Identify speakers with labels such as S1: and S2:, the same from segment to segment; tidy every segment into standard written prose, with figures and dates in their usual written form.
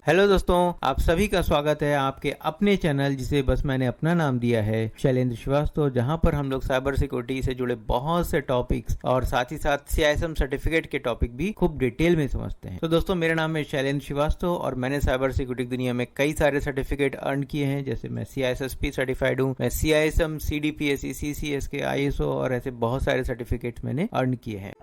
S1: Hello दोस्तों, आप सभी का स्वागत है आपके अपने चैनल जिसे बस मैंने अपना नाम दिया है शैलेंद्र श्रीवास्तव, जहां पर हम लोग साइबर सिक्योरिटी से जुड़े बहुत से टॉपिक्स और साथ ही साथ CISM सर्टिफिकेट के टॉपिक भी खूब डिटेल में समझते हैं। तो दोस्तों, मेरा नाम है शैलेंद्र श्रीवास्तव और मैंने साइबर सिक्योरिटी की दुनिया में कई सारे सर्टिफिकेट अर्न किए हैं। जैसे मैं CISSP सर्टिफाइड हूँ, मैं CISM, CDPSE, CCS के ISO और ऐसे बहुत सारे सर्टिफिकेट मैंने अर्न किए हैं।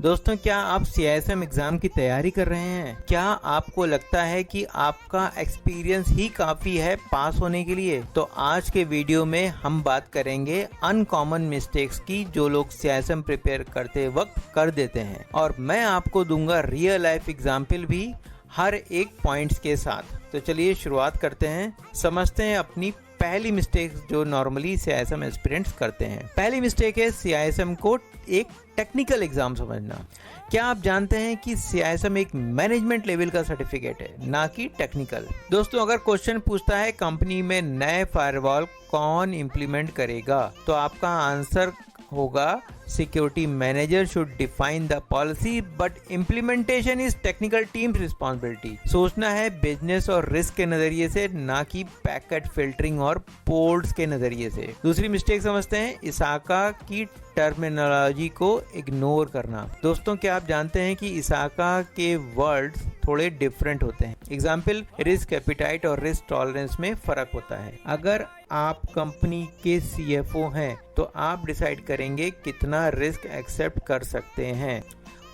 S1: दोस्तों, क्या आप CISM एग्जाम की तैयारी कर रहे हैं? क्या आपको लगता है कि आपका एक्सपीरियंस ही काफी है पास होने के लिए? तो आज के वीडियो में हम बात करेंगे अनकॉमन मिस्टेक्स की जो लोग CISM प्रिपेयर करते वक्त कर देते हैं, और मैं आपको दूंगा रियल लाइफ एग्जाम्पल भी हर एक पॉइंट्स के साथ। तो चलिए शुरुआत करते हैं, समझते हैं अपनी पहली मिस्टेक जो नॉर्मली CISM एस्पिरेंट्स करते हैं। पहली मिस्टेक है CISM को एक टेक्निकल एग्जाम समझना। क्या आप जानते हैं कि CISM एक मैनेजमेंट लेवल का सर्टिफिकेट है, ना कि टेक्निकल। दोस्तों, अगर क्वेश्चन पूछता है कंपनी में नए फायरवॉल कौन इंप्लीमेंट करेगा, तो आपका आंसर होगा security manager should define the policy but implementation is technical teams responsibility. सोचना है बिजनेस और रिस्क के नजरिए से, ना कि पैकेट फिल्टरिंग और पोर्ट्स के नजरिए से। दूसरी मिस्टेक समझते हैं, इसाका की टर्मिनोलॉजी को इग्नोर करना। दोस्तों, क्या आप जानते हैं कि इसाका के वर्ड्स थोड़े डिफरेंट होते हैं। एग्जाम्पल, रिस्क एपिटाइट और रिस्क टॉलरेंस में फर्क होता है। अगर आप कंपनी के CFO हैं तो आप डिसाइड करेंगे कितना रिस्क एक्सेप्ट कर सकते हैं,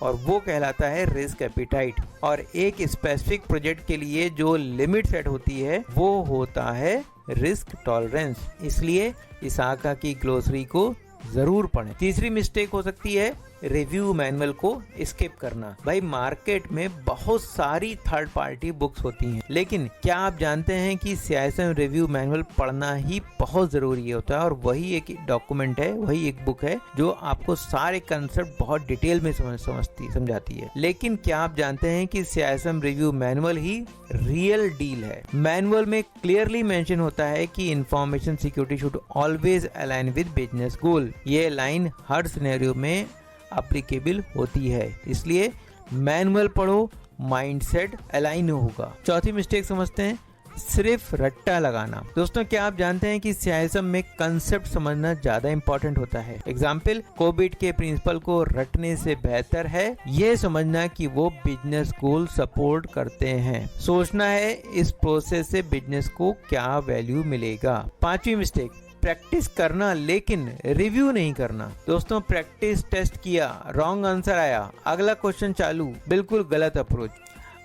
S1: और वो कहलाता है रिस्क एपिटाइट। और एक स्पेसिफिक प्रोजेक्ट के लिए जो लिमिट सेट होती है वो होता है रिस्क टॉलरेंस। इसलिए इसाका की ग्लोसरी को जरूर पढ़ें। तीसरी मिस्टेक हो सकती है रिव्यू मैनुअल को स्किप करना। भाई, मार्केट में बहुत सारी थर्ड पार्टी बुक्स होती हैं, लेकिन क्या आप जानते हैं कि CISM रिव्यू मैनुअल पढ़ना ही बहुत जरूरी होता है, और वही एक डॉक्यूमेंट है, वही एक बुक है जो आपको सारे कंसेप्ट बहुत डिटेल में समझाती है। लेकिन क्या आप जानते हैं कि CISM रिव्यू मैनुअल ही रियल डील है। मैनुअल में क्लियरली मेंशन होता है कि information security should always align with business गोल। ये लाइन हर सिनेरियो में एप्लीकेबल होती है, इसलिए मैनुअल पढ़ो, माइंडसेट अलाइन होगा। चौथी मिस्टेक समझते हैं, सिर्फ रट्टा लगाना। दोस्तों, क्या आप जानते हैं कि CISM में कंसेप्ट समझना ज्यादा इंपॉर्टेंट होता है। एग्जाम्पल, कोबिट के प्रिंसिपल को रटने से बेहतर है ये समझना कि वो बिजनेस गोल सपोर्ट करते हैं। सोचना है इस प्रोसेस से बिजनेस को क्या वैल्यू मिलेगा। पांचवी मिस्टेक, प्रैक्टिस करना लेकिन रिव्यू नहीं करना। दोस्तों, प्रैक्टिस टेस्ट किया, रॉन्ग आंसर आया, अगला क्वेश्चन चालू, बिल्कुल गलत अप्रोच।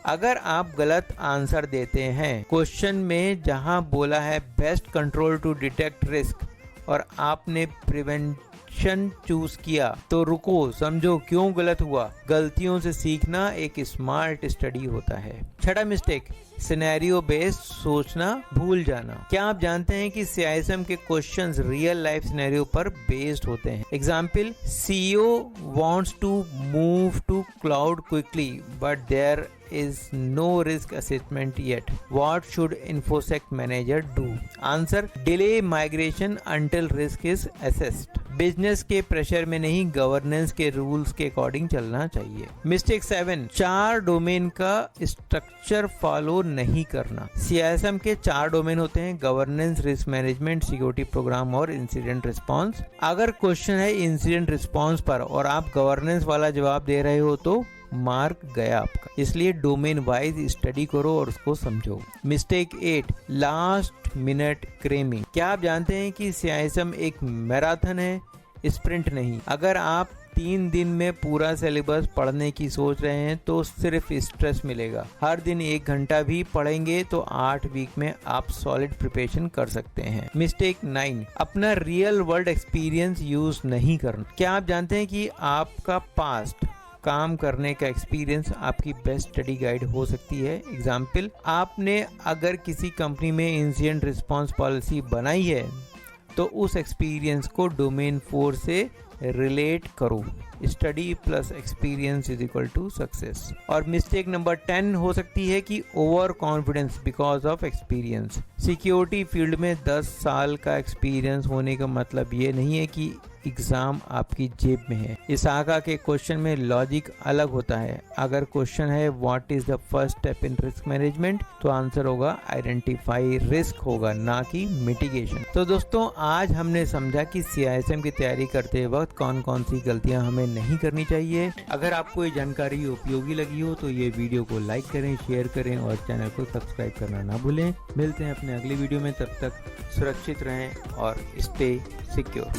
S1: अगर आप गलत आंसर देते हैं क्वेश्चन में जहां बोला है best control to detect risk और आपने प्रिवेंशन चूज किया, तो रुको, समझो क्यों गलत हुआ। गलतियों से सीखना एक स्मार्ट स्टडी होता है। छठा मिस्टेक, सिनेरियो बेस्ड सोचना भूल जाना। क्या आप जानते हैं कि CISM के क्वेश्चंस रियल लाइफ सिनेरियो पर बेस्ड होते हैं। Example, CEO wants to move to cloud quickly but there is no risk assessment yet. What should InfoSec manager do? Answer, delay migration until risk is assessed. Business के pressure में नहीं, governance के rules के according चलना चाहिए। Mistake 7, 4 domain का structure follow नहीं करना। CISM के 4 डोमेन होते हैं, governance, risk management, security program और इंसिडेंट रिस्पांस। अगर क्वेश्चन है इंसिडेंट रिस्पांस पर और आप गवर्नेंस वाला जवाब दे रहे हो तो मार्क गया आपका। इसलिए डोमेन वाइज स्टडी करो और उसको समझो। Mistake 8, last minute cramming. क्या आप जानते हैं कि CISM एक मैराथन है, स्प्रिंट नहीं। अगर आप 3 दिन में पूरा सिलेबस पढ़ने की सोच रहे हैं तो सिर्फ स्ट्रेस मिलेगा। हर दिन 1 घंटा भी पढ़ेंगे तो 8 वीक में आप सॉलिड प्रिपरेशन कर सकते हैं। मिस्टेक 9, अपना रियल वर्ल्ड एक्सपीरियंस यूज नहीं करना। क्या आप जानते हैं कि आपका पास्ट काम करने का एक्सपीरियंस आपकी बेस्ट स्टडी गाइड हो सकती है। एग्जाम्पल, आपने अगर किसी कंपनी में इंसिडेंट रिस्पांस पॉलिसी बनाई है तो उस एक्सपीरियंस को डोमेन 4 से रिलेट करो। Study plus experience is equal to success. और मिस्टेक नंबर 10 हो सकती है कि over confidence because of experience. Security field में 10 साल का एक्सपीरियंस होने का मतलब ये नहीं है कि एग्जाम आपकी जेब में है। इस आगा के क्वेश्चन में लॉजिक अलग होता है। अगर क्वेश्चन है what is the first step in risk management, तो आंसर होगा आइडेंटिफाई रिस्क होगा, ना कि मिटिगेशन। तो दोस्तों आज हमने समझा कि CISM की तैयारी करते वक्त कौन कौन सी गलतियां हमें नहीं करनी चाहिए। अगर आपको ये जानकारी उपयोगी लगी हो तो ये वीडियो को लाइक करें, शेयर करें और चैनल को सब्सक्राइब करना ना भूलें। मिलते हैं अपने अगली वीडियो में, तब तक सुरक्षित रहें और स्टे सिक्योर।